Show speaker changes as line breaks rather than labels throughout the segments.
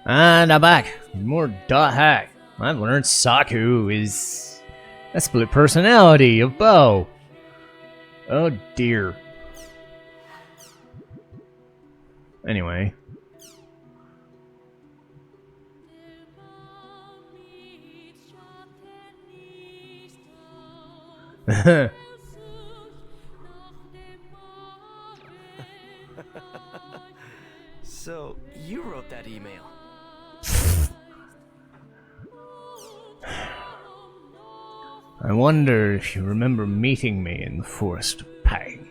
And I'm back. More dot hack. I've learned Saku is a split personality of Bo. Oh dear. Anyway.
So, you wrote that email.
I wonder if you remember meeting me in the Forest of Pain.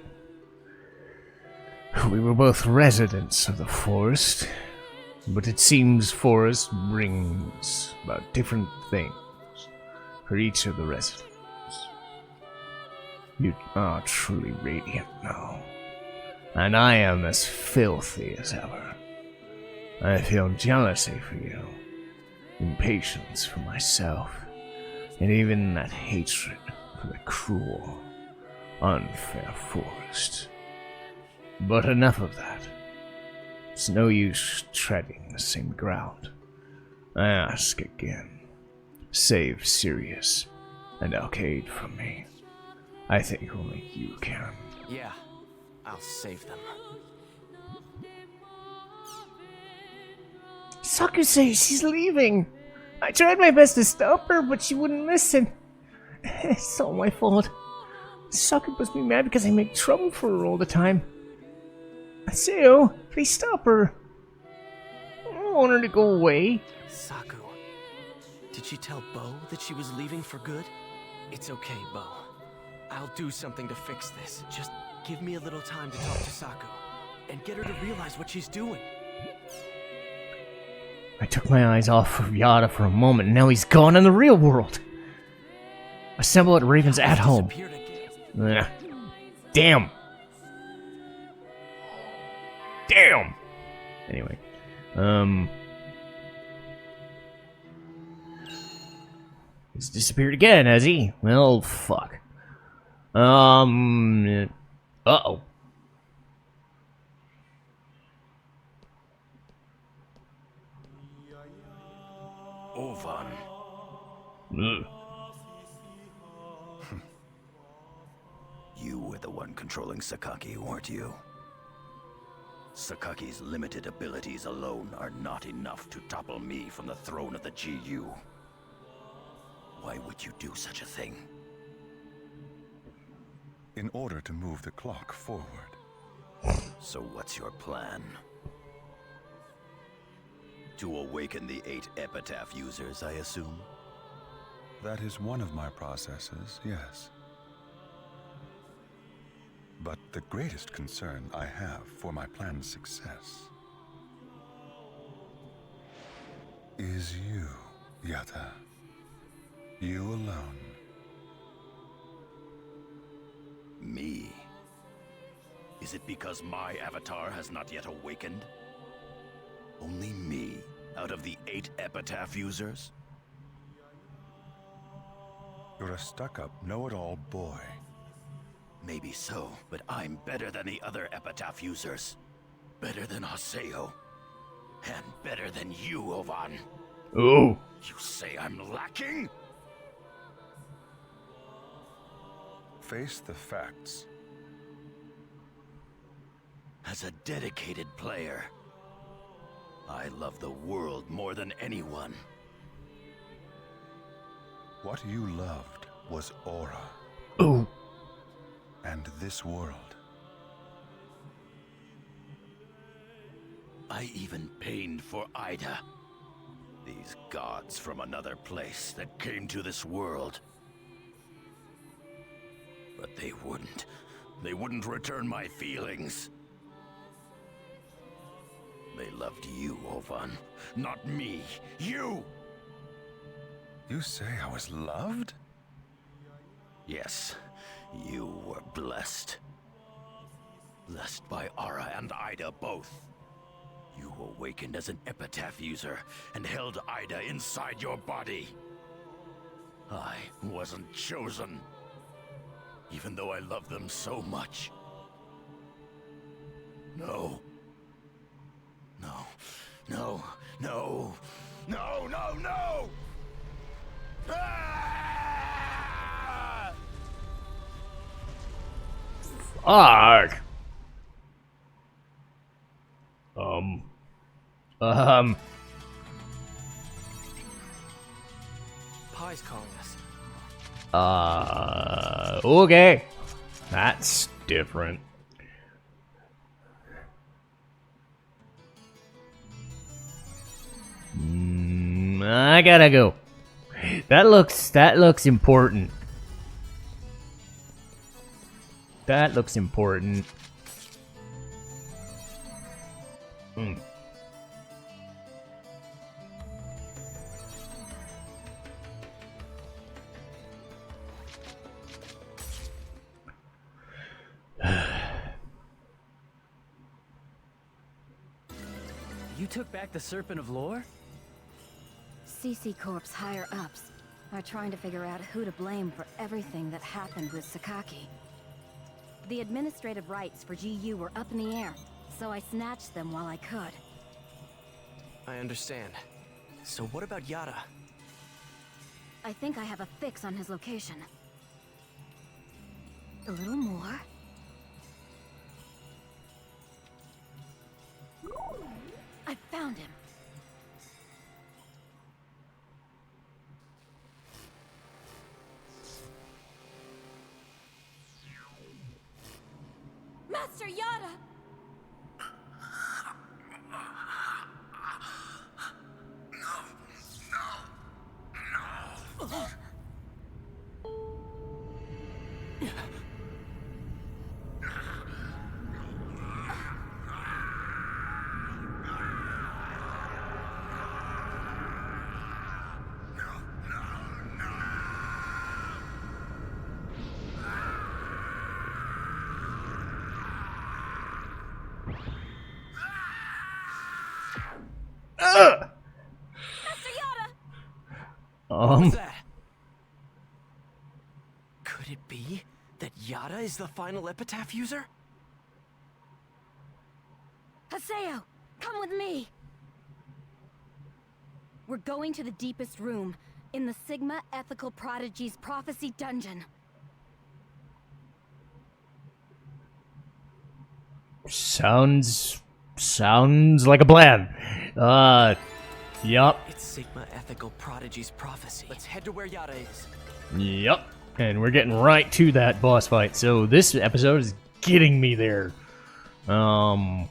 We were both residents of the forest, but it seems forest brings about different things for each of the residents. You are truly radiant now, and I am as filthy as ever. I feel jealousy for you, impatience for myself, and even that hatred for the cruel, unfair forest. But enough of that. It's no use treading the same ground. I ask again. Save Sirius and Alcade from me. I think only you can.
Yeah, I'll save them.
Saku says she's leaving. I tried my best to stop her, but she wouldn't listen. It's all my fault. Saku must be mad because I make trouble for her all the time. Haseo, please stop her. I don't want her to go away.
Saku, did she tell Bo that she was leaving for good? It's okay, Bo. I'll do something to fix this. Just give me a little time to talk to Saku and get her to realize what she's doing.
I took my eyes off of Yata for a moment, and now he's gone in the real world. Assemble at Raven's at home. Ugh. Damn. Damn. Anyway, he's disappeared again, has he? Well, fuck. Uh-oh.
Ovan. You were the one controlling Sakaki, weren't you? Sakaki's limited abilities alone are not enough to topple me from the throne of the GU. Why would you do such a thing?
In order to move the clock forward.
So what's your plan? To awaken the 8 Epitaph users, I assume?
That is one of my processes, yes. But the greatest concern I have for my plan's success is you, Yata. You alone.
Me? Is it because my avatar has not yet awakened? Only me, out of the 8 Epitaph users?
You're a stuck-up, know-it-all boy.
Maybe so, but I'm better than the other Epitaph users. Better than Haseo. And better than you, Ovan.
Ooh.
You say I'm lacking?
Face the facts.
As a dedicated player, I love the world more than anyone.
What you loved was aura.
Ooh.
And this world.
I even pained for Ida. These gods from another place that came to this world. But they wouldn't. They wouldn't return my feelings. They loved you, Ovan. Not me. You!
You say I was loved?
Yes, you were blessed. Blessed by Ara and Ida both. You awakened as an Epitaph user and held Ida inside your body. I wasn't chosen, even though I love them so much. No. No. No. No! No, no, no! Ah!
Fuck.
Pie's calling us.
Okay. That's different. I gotta go. That looks important. That looks important.
You took back the Serpent of Lore?
CC Corp's higher ups are trying to figure out who to blame for everything that happened with Sakaki. The administrative rights for GU were up in the air, so I snatched them while I could.
I understand. So what about Yata?
I think I have a fix on his location. A little more. I found him. Master Yata! Master Yata!
What's that? Could it be that Yata is the final epitaph user?
Haseo, come with me! We're going to the deepest room, in the Sigma Ethical Prodigy's Prophecy Dungeon.
Sounds like a plan. Yup.
It's Sigma Ethical Prodigy's Prophecy. Let's head to where Yata is.
Yup. And we're getting right to that boss fight. So this episode is getting me there. And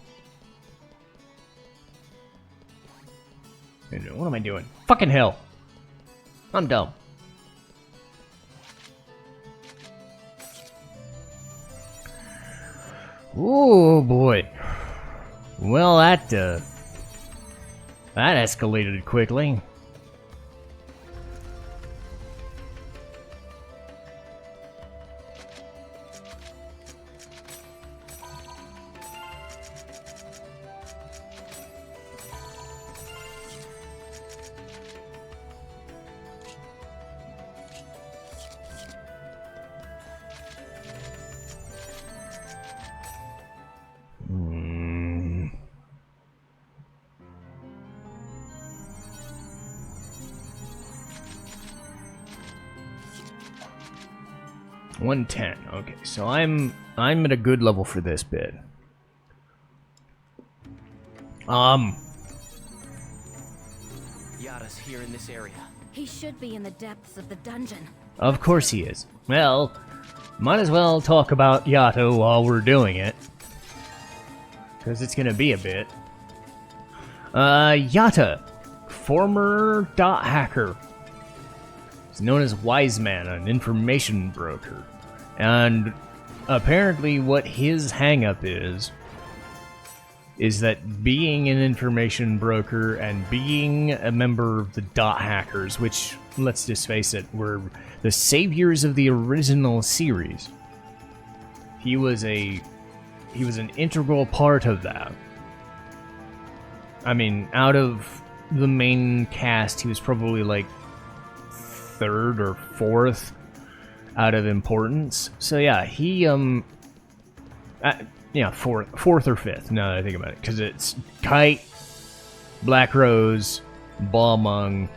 what am I doing? Fucking hell. I'm dumb. Oh boy. Well, that escalated quickly. Hmm. 110. Okay, so I'm at a good level for this bit.
Yata's here in this area.
He should be in the depths of the dungeon.
Of course he is. Well, might as well talk about Yata while we're doing it. Because it's gonna be a bit. Yata. Former dot hacker. He's known as Wiseman, an information broker. And apparently what his hang-up is that being an information broker and being a member of the dot hackers, which, let's just face it, were the saviors of the original series. He was an integral part of that. I mean, out of the main cast, he was probably like third or fourth out of importance. So yeah, he yeah, fourth or fifth. Now that I think about it, because it's Kite, Black Rose, Balmung,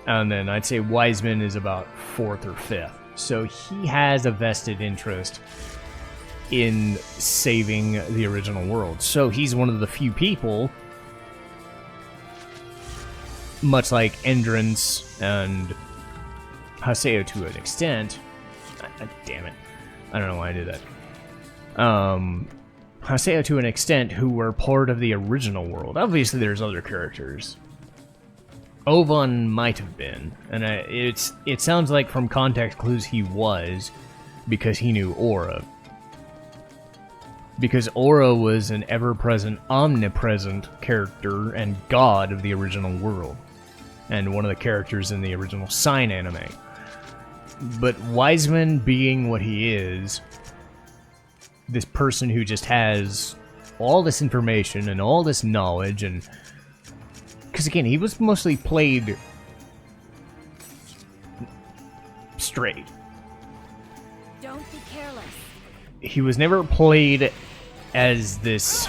and then I'd say Wiseman is about 4th or 5th. So he has a vested interest in saving the original world. So he's one of the few people, much like Endrance and Haseo to an extent. Damn it. I don't know why I did that. Haseo to an extent who were part of the original world. Obviously there's other characters. Ovan might have been, and it sounds like from context clues he was, because he knew Aura. Because Aura was an ever-present, omnipresent character and god of the original world, and one of the characters in the original Sign anime. But Wiseman being what he is, this person who just has all this information and all this knowledge, and because again, he was mostly played straight.
Don't be careless.
He was never played as this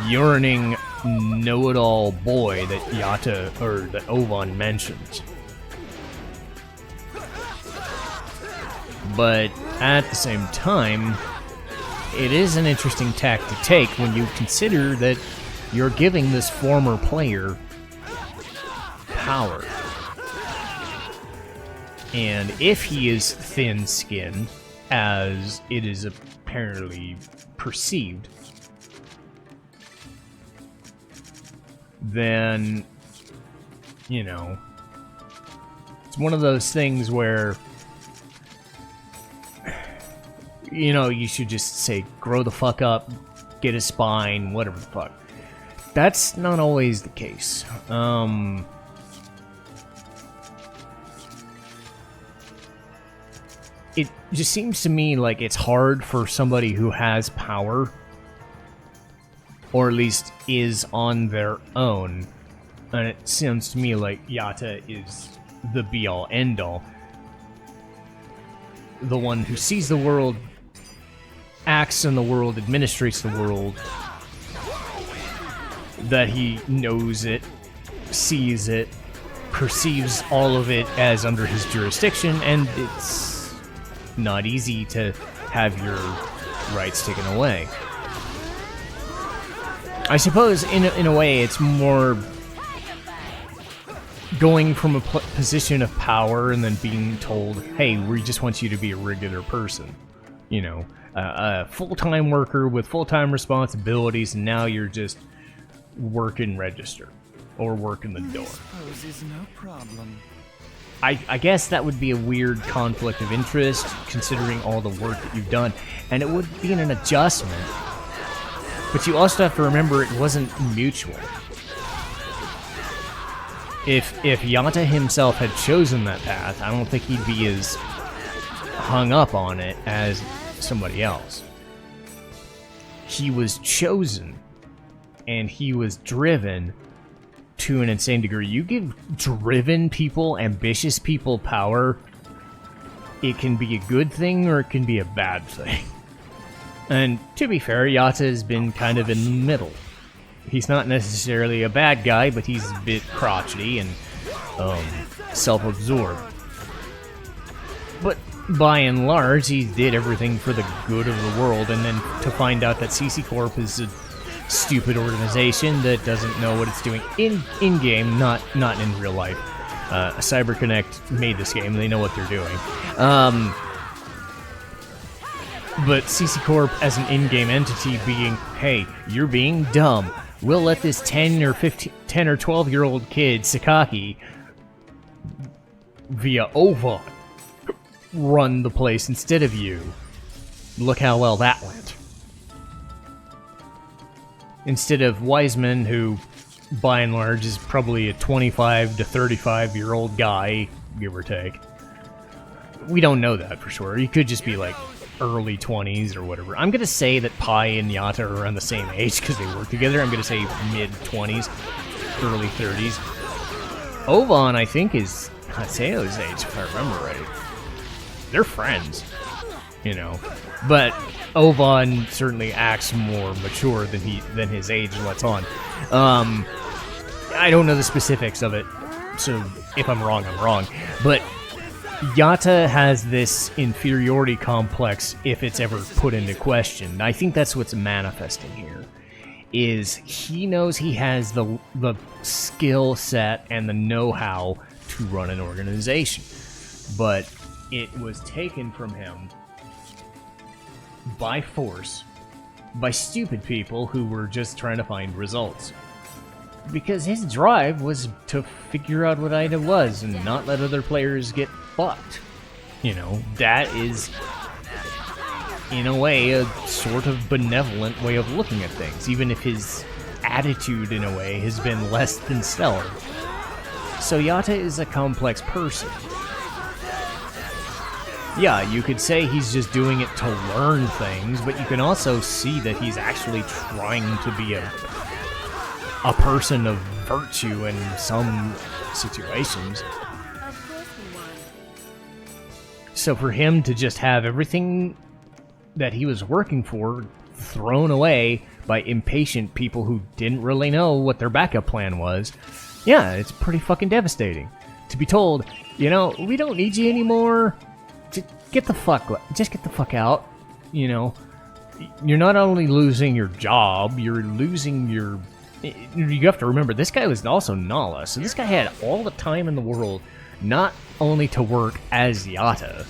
yearning know-it-all boy that Yata or that Ovan mentions. But at the same time, it is an interesting tack to take when you consider that you're giving this former player power. And if he is thin-skinned, as it is apparently perceived, then, you know, it's one of those things where, you know, you should just say, grow the fuck up, get a spine, whatever the fuck. That's not always the case. It just seems to me like it's hard for somebody who has power, or at least is on their own, and it sounds to me like Yata is the be-all, end-all. The one who sees the world, acts in the world, administrates the world, that he knows it, sees it, perceives all of it as under his jurisdiction, and it's not easy to have your rights taken away. I suppose, in a way, it's more going from a position of power and then being told, hey, we just want you to be a regular person. You know, a full-time worker with full-time responsibilities, and now you're just working register or working the door.
Poses no problem.
I guess that would be a weird conflict of interest, considering all the work that you've done, and it would be an adjustment. But you also have to remember it wasn't mutual. If Yata himself had chosen that path, I don't think he'd be as hung up on it as somebody else. He was chosen, and he was driven to an insane degree. You give driven people, ambitious people power, it can be a good thing or it can be a bad thing. And to be fair, Yata has been kind of in the middle. He's not necessarily a bad guy, but he's a bit crotchety and self-absorbed. But by and large, he did everything for the good of the world, and then to find out that CC Corp is a stupid organization that doesn't know what it's doing in-game, not in real life. CyberConnect made this game, they know what they're doing. But CC Corp as an in-game entity being, hey, you're being dumb. We'll let this 10 or 12-year-old kid, Sakaki, via Ovan, run the place instead of you. Look how well that went. Instead of Wiseman, who, by and large, is probably a 25 to 35-year-old guy, give or take. We don't know that for sure. He could just be, like, early 20s or whatever. I'm going to say that Pai and Yata are around the same age because they work together. I'm going to say mid-20s, early 30s. Ovan, I think, is Haseo's age, if I remember right. They're friends. you know. But Ovan certainly acts more mature than his age lets on. I don't know the specifics of it, so if I'm wrong, I'm wrong. But Yata has this inferiority complex if it's ever put into question. I think that's what's manifesting here. Is he knows he has the skill set and the know-how to run an organization, but it was taken from him by force by stupid people who were just trying to find results. Because his drive was to figure out what Ida was and not let other players get fucked. You know, that is, in a way, a sort of benevolent way of looking at things, even if his attitude, in a way, has been less than stellar. So Yata is a complex person. Yeah, you could say he's just doing it to learn things, but you can also see that he's actually trying to be a person of virtue in some situations. So for him to just have everything that he was working for thrown away by impatient people who didn't really know what their backup plan was, yeah, it's pretty fucking devastating. To be told, you know, we don't need you anymore, just get the fuck out, you know. You're not only losing your job, you're losing your... You have to remember, this guy was also Nala, so this guy had all the time in the world not only to work as Yata,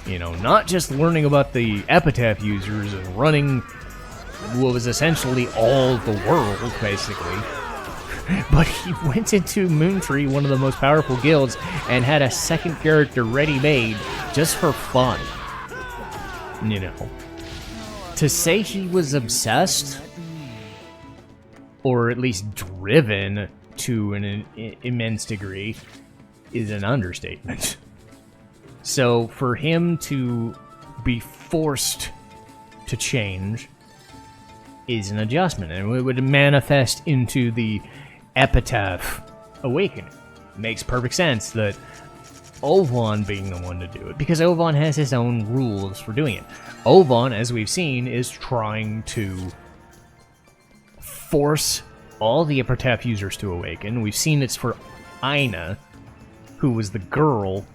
you know, not just learning about the Epitaph users and running what was essentially all the world, basically, but he went into Moontree, one of the most powerful guilds, and had a second character ready-made just for fun, you know. To say he was obsessed, or at least driven to an immense degree, is an understatement. So for him to be forced to change is an adjustment, and it would manifest into the Epitaph Awakening. Makes perfect sense that Ovan being the one to do it, because Ovan has his own rules for doing it. Ovan, as we've seen, is trying to force all the Epitaph users to awaken. We've seen it's for Aina, who was the girl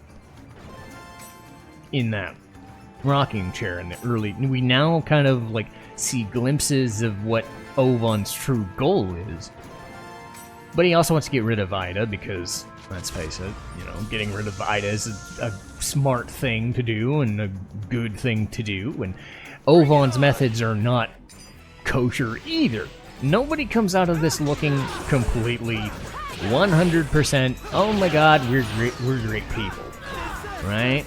in that rocking chair in the early... We now kind of, like, see glimpses of what Ovan's true goal is. But he also wants to get rid of Ida, because, let's face it, you know, getting rid of Ida is a smart thing to do, and a good thing to do, and Ovan's methods are not kosher either. Nobody comes out of this looking completely 100%, oh my god, we're great people, right?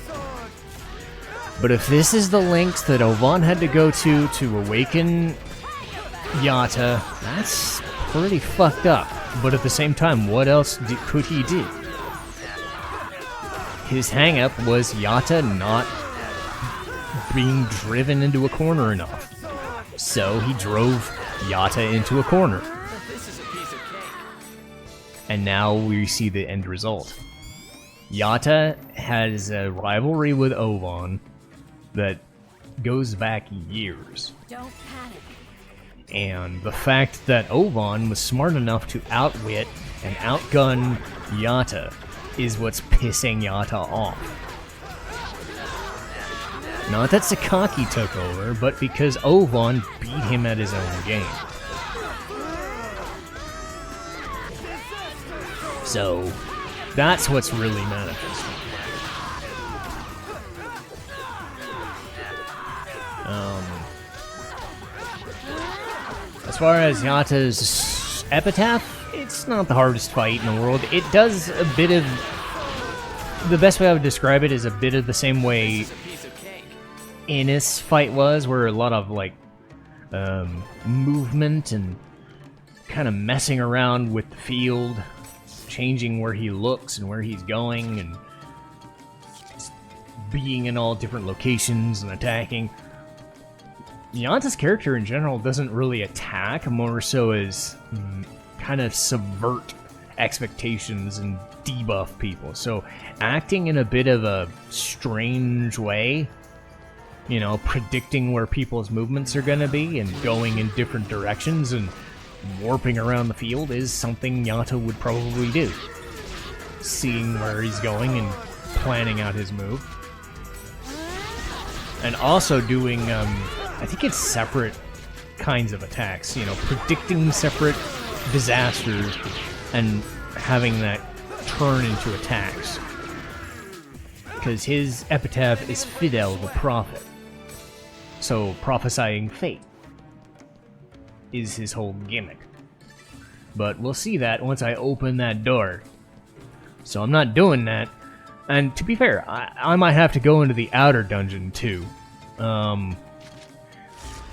But if this is the lengths that Ovan had to go to awaken Yata, that's pretty fucked up. But at the same time, what else could he do? His hang-up was Yata not being driven into a corner enough. So he drove Yata into a corner. And now we see the end result. Yata has a rivalry with Ovan that goes back years.
Don't panic.
And the fact that Ovan was smart enough to outwit and outgun Yata is what's pissing Yata off. Not that Sakaki took over, but because Ovan beat him at his own game. So, that's what's really manifesting. As far as Yata's Epitaph, it's not the hardest fight in the world. It does a bit of... The best way I would describe it is a bit of the same way Innis' fight was, where a lot of, like, movement and kind of messing around with the field, changing where he looks and where he's going, and being in all different locations and attacking. Yata's character in general doesn't really attack, more so as kind of subvert expectations and debuff people. So acting in a bit of a strange way You know, predicting where people's movements are going to be and going in different directions and warping around the field is something Yata would probably do. Seeing where he's going and planning out his move. And also doing, I think it's separate kinds of attacks. You know, predicting separate disasters and having that turn into attacks. Because his epitaph is Fidel the Prophet. So prophesying fate is his whole gimmick. But we'll see that once I open that door. So I'm not doing that. And to be fair, I might have to go into the outer dungeon too.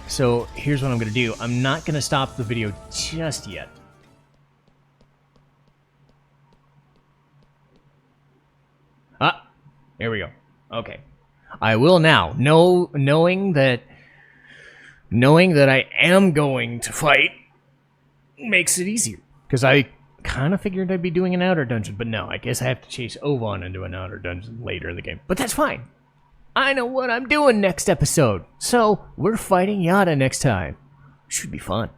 So here's what I'm going to do. I'm not going to stop the video just yet. Ah, here we go. Okay. I will now, knowing that I am going to fight makes it easier. Because I kind of figured I'd be doing an outer dungeon, but no, I guess I have to chase Ovan into an outer dungeon later in the game. But that's fine. I know what I'm doing next episode. So, we're fighting Yata next time. Should be fun.